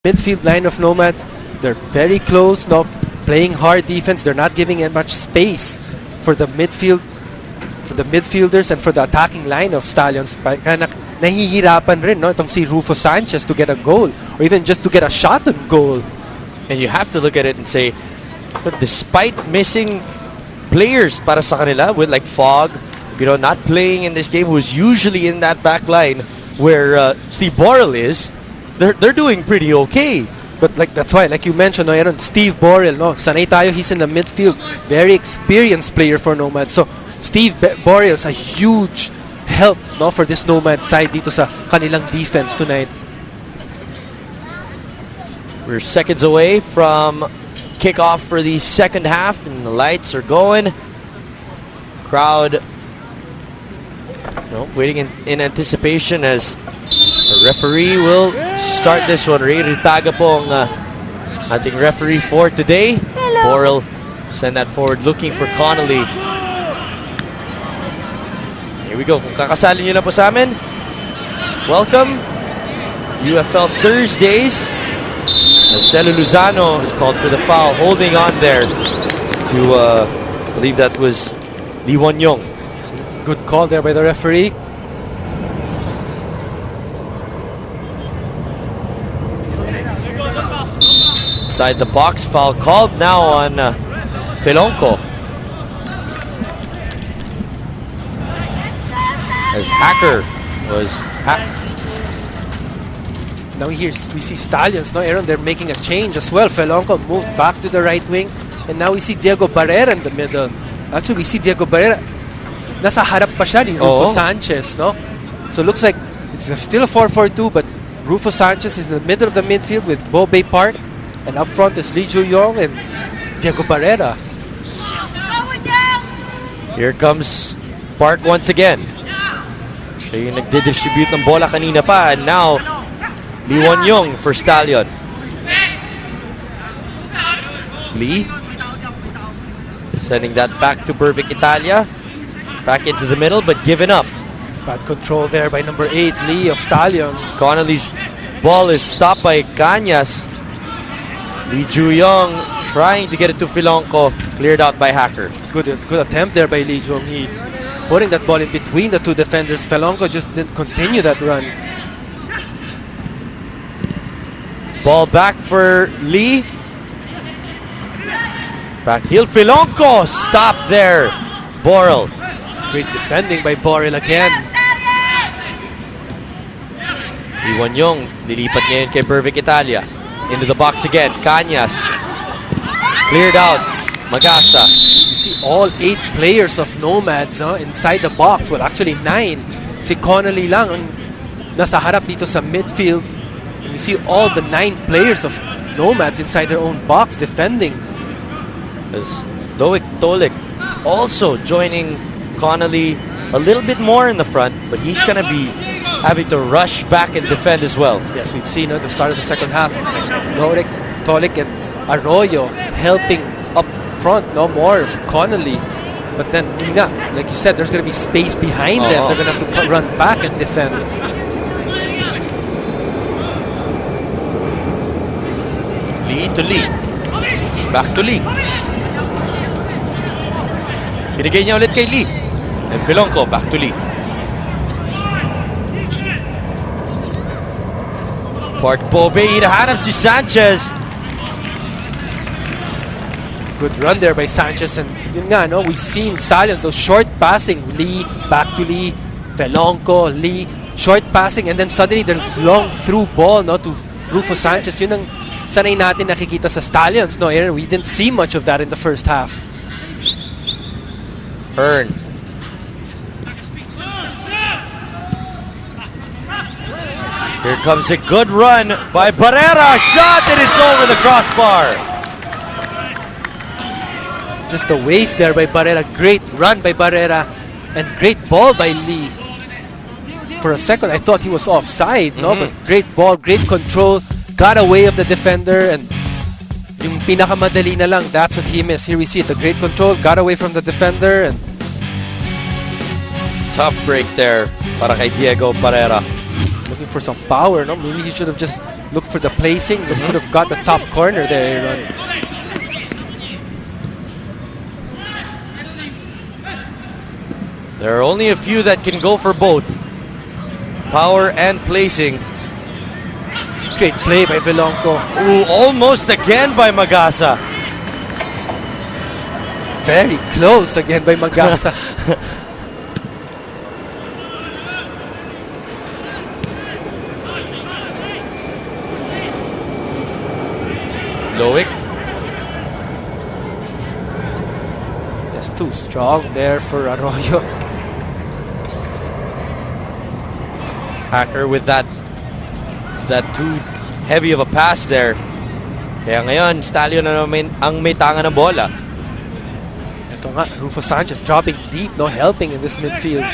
midfield line of Nomads. They're very close, no, playing hard defense. They're not giving it much space for the midfielders and for the attacking line of Stallions. Kaya nahihirapan rin, no, itong si Rufo Sanchez to get a goal or even just to get a shot on goal. And you have to look at it and say, but despite missing players para sa kanila with like Fog, not playing in this game, who's usually in that back line where Steve Borrell is, they're doing pretty okay. But that's why, like you mentioned, no, Aaron, Steve Borrell, no, sanay tayo, he's in the midfield, very experienced player for Nomads. So Steve Borrell is a huge help, no, for this Nomad side dito sa kanilang defense tonight. We're seconds away from kickoff for the second half, and the lights are going. Crowd waiting in anticipation as a referee will start this one. Ray Ritaga po ang ating referee for today. Borrell send that forward looking for Connolly. Here we go. Kung kakasali nyo na po sa amin, welcome. UFL Thursdays. Marcelo Luzano is called for the foul, holding on there to, I believe that was Lee Won-Yong. Good call there by the referee. Inside the box, foul called now on Felonco. As Hacker was... Now we see Stallions, no, Aaron, they're making a change as well. Felonco moved back to the right wing, and now we see Diego Barrera in the middle. Actually, we see Diego Barrera, nasa harap pa siya ni Rufo Sanchez, no? So looks like it's still a 4-4-2, but Rufo Sanchez is in the middle of the midfield with Bobe Park, and up front is Lee Ju-yong and Diego Barrera. Here comes Park once again. Siya yung nagdidistribute ng bola kanina pa, and now Lee Won-yong for Stallion. Lee sending that back to Bervic Italia. Back into the middle, but given up. Bad control there by number 8, Lee of Stallions. Connolly's ball is stopped by Cañas. Lee Ju-yong trying to get it to Felonco. Cleared out by Hacker. Good attempt there by Lee Ju-yong. He putting that ball in between the two defenders. Felonco just didn't continue that run. Ball back for Lee. Back heel Felonco. Stop there. Borrell. Great defending by Borrell again. Lee Won-yong nilipat ngayon kay Bervic Italia. Into the box again. Cañas. Cleared out. Magasa. You see all 8 players of Nomads inside the box. Well, actually 9. Si Connolly lang ang nasa harap dito sa midfield. And you see all the 9 players of Nomads inside their own box defending. As Loic Tolik also joining Connolly a little bit more in the front, but he's going to be having to rush back and defend as well. Yes, we've seen at the start of the second half, Loic Tolik and Arroyo helping up front, more Connolly. But then, like you said, there's going to be space behind them. They're going to have to run back and defend. Lee to Lee. Back to Lee. Binigay niya ulit kay Lee. And Felonco back to Lee. Park Bobe, hinahanap si Sanchez. Good run there by Sanchez, and yun nga, we've seen Stallions, those short passing, Lee, back to Lee, Felonco, Lee, short passing, and then suddenly the long through ball to Rufo Sanchez. Yun ang sanay natin nakikita sa Stallions, Aaron. We didn't see much of that in the first half. Earn. Here comes a good run by Barrera. Shot, and it's over the crossbar. Just a waste there by Barrera. Great run by Barrera and great ball by Lee. For a second, I thought he was offside, but great ball, great control, got away of the defender, and yung pinakamadali na lang, that's what he missed. Here we see it, the great control, got away from the defender, and tough break there para kay Diego Barrera. looking for some power, Maybe he should have just look for the placing. They could have got the top corner there, Aaron. There are only a few that can go for both power and placing. Great play by Velonco. Ooh, almost again by Magasa. Very close again by Magasa. Loic. Yes, too strong there for Arroyo. Hacker with that too heavy of a pass there. Kaya ngayon, Stallion ang may tanga ng bola. Ito nga, Rufo Sanchez dropping deep, no helping in this midfield.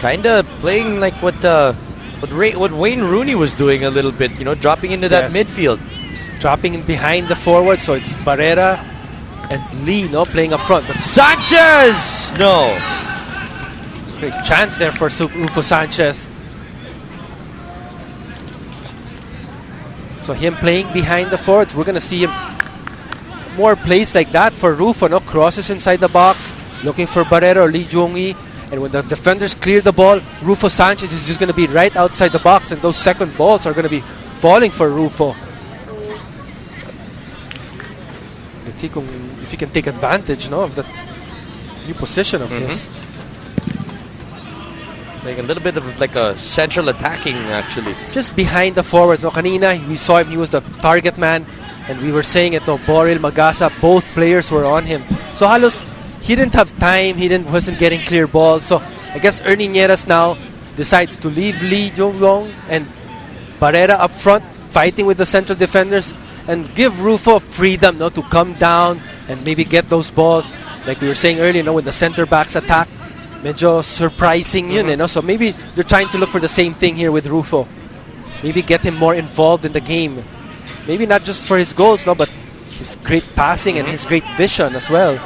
Kinda playing like what Wayne Rooney was doing a little bit, you know, dropping into that midfield. He's dropping in behind the forward, so it's Barrera and Lee, no, playing up front. But Sanchez! No. great chance there for Rufo Sanchez. So him playing behind the forwards, we're going to see him more plays like that for Rufo, no? Crosses inside the box, looking for Barrera or Lee Jong-Yi. And when the defenders clear the ball, Rufo Sanchez is just going to be right outside the box, and those second balls are going to be falling for Rufo. Let's see if he can take advantage, no, of the new position of his. Like a little bit of like a central attacking, actually. Just behind the forwards. No, kanina, we saw him, he was the target man. And we were saying it, no, Boril, Magasa, both players were on him. So halos, he didn't have time, wasn't getting clear balls. So I guess Ernie Nieras now decides to leave Lee Jong-Yong and Barrera up front, fighting with the central defenders, and give Rufo freedom, no, to come down and maybe get those balls. Like we were saying earlier, no, when the center backs attack, medyo surprising yun, no? So maybe they're trying to look for the same thing here with Rufo. Maybe get him more involved in the game. Maybe not just for his goals, no, but his great passing and his great vision as well.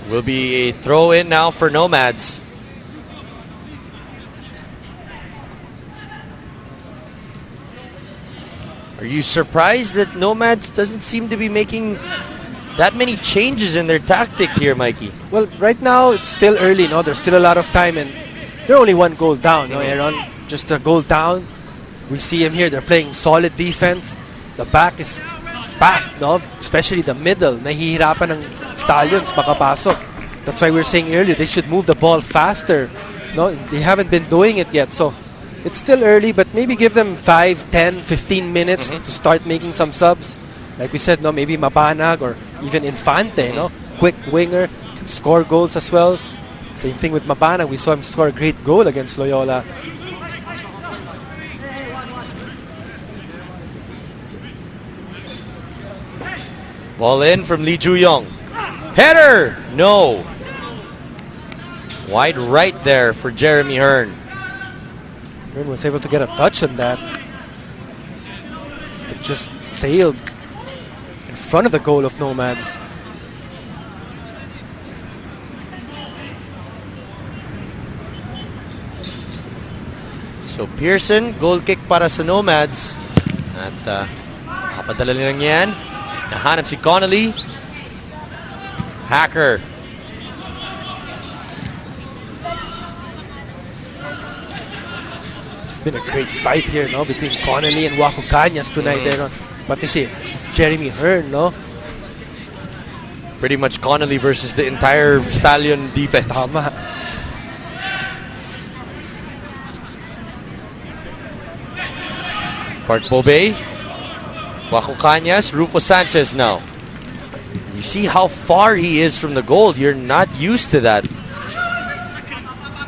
Will be a throw in now for Nomads. Are you surprised that Nomads doesn't seem to be making that many changes in their tactic here, Mikey? Well, right now it's still early, no? There's still a lot of time, and they're only one goal down, no, Aaron? Just a goal down. We see him here. They're playing solid defense. The back is packed, no? Especially the middle. Nahihirapan ng Stallions makapasok. That's why we were saying earlier they should move the ball faster. No, they haven't been doing it yet, so it's still early, but maybe give them 5, 10, 15 minutes to start making some subs. Like we said, no, maybe Mabanag or even Infante, no? Quick winger, can score goals as well. Same thing with Mabanag. We saw him score a great goal against Loyola. Ball in from Lee Ju-Yong. Header! No. Wide right there for Jeremy Hearn. Hearn was able to get a touch on that. It just sailed in front of the goal of Nomads. So Pearson, goal kick para sa Nomads. At kapadala nilang yan. Nahanap si Connolly. Hacker. It's been a great fight here, no, between Connolly and Waco Cañas tonight, Aaron. But you see, Jeremy Hearn, no? Pretty much Connolly versus the entire Stallion defense. Tama. Park Bobe. Waco Cañas. Rufo Sanchez now. You see how far he is from the goal. You're not used to that.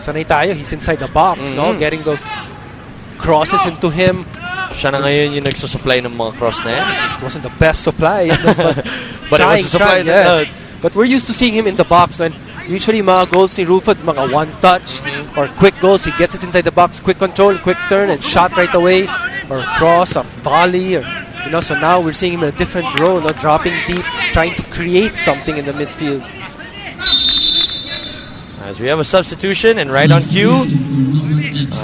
Sanay tayo, he's inside the box, no? Getting those crosses into him. Siya na ngayon yung nagsusupply ng mga cross na yan. It wasn't the best supply, but it was a supply. Yes. But we're used to seeing him in the box. And usually mga goals ni Rufo, mga one touch or quick goals. He gets it inside the box, quick control, quick turn, and shot right away. Or cross, a volley, or so now we're seeing him in a different role, dropping deep, trying to create something in the midfield. As we have a substitution, and right on cue,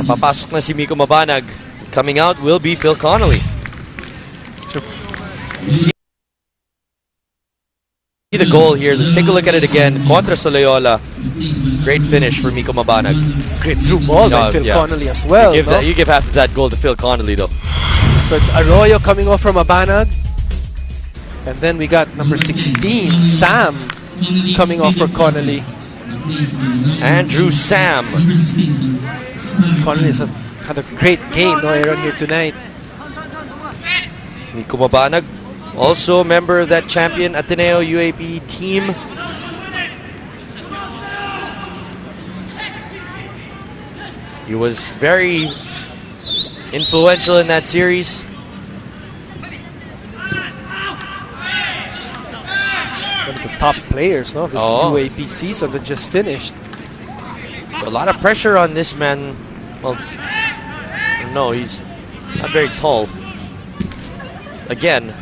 papasok na si Miko Mabanag. Coming out will be Phil Connolly. You see the goal here. Let's take a look at it again. Contra sa Loyola. Great finish for Miko Mabanag. Great through ball by Phil Connolly as well. You give half of that goal to Phil Connolly though. So it's Arroyo coming off from Mabanag. And then we got number 16, Sam, coming off for Connolly. Andrew Sam. Connolly had a great game, no, Aaron, here tonight. Miko Mabanag, also a member of that champion Ateneo UAP team. He was very influential in that series. One of the top players, no, this UAP season that just finished. So a lot of pressure on this man. Well, no, he's not very tall. Again,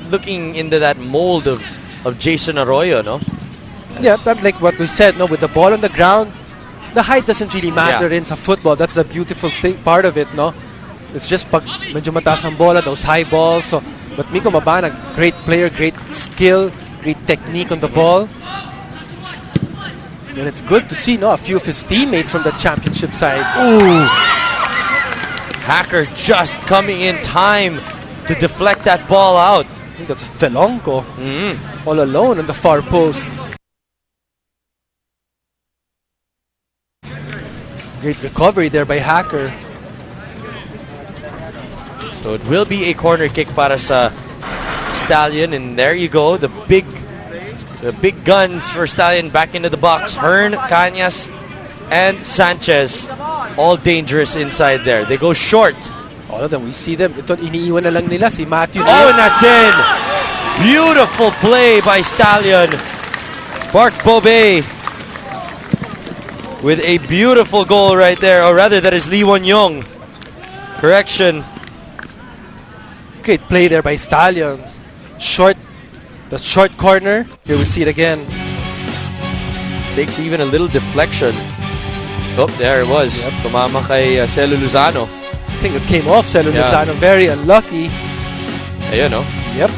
looking into that mold of Jason Arroyo, no? Yeah, but like what we said, no, with the ball on the ground, the height doesn't really matter in sa football. That's the beautiful part of it, no? It's just pag medyo mataas ang bola, those high balls. So, but Miko Mabanag, great player, great skill, great technique on the ball. And it's good to see, no, a few of his teammates from the championship side. Ooh! Hacker just coming in time to deflect that ball out. I think that's Felonco all alone on the far post. Great recovery there by Hacker. So it will be a corner kick para sa Stallion, and there you go, the big guns for Stallion back into the box. Hearn, Cañas, and Sanchez, all dangerous inside there. They go short. All of them, we see them. Ito, iniiwan na lang nila si Matthew. Oh, and that's in! Beautiful play by Stallion. Bart Bobe with a beautiful goal right there. Or rather, that is Lee Won-Yong. Correction. Great play there by Stallions. The short corner. Here we see it again. Takes even a little deflection. Oh, there it was. Yep. Tumama kay Celo Luzano. I think it came off Celo Luzano. Very unlucky. Ayun, no? Yep.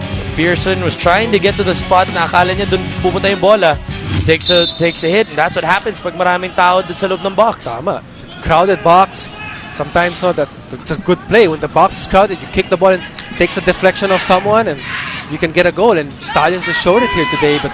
So Pearson was trying to get to the spot na akala niya dun pupunta yung bola. Takes a hit, and that's what happens pag maraming tao dun sa loob ng box. Tama. It's a crowded box. Sometimes, no, it's a good play. When the box is crowded, you kick the ball and it takes a deflection of someone and you can get a goal. And Stallion just showed it here today. But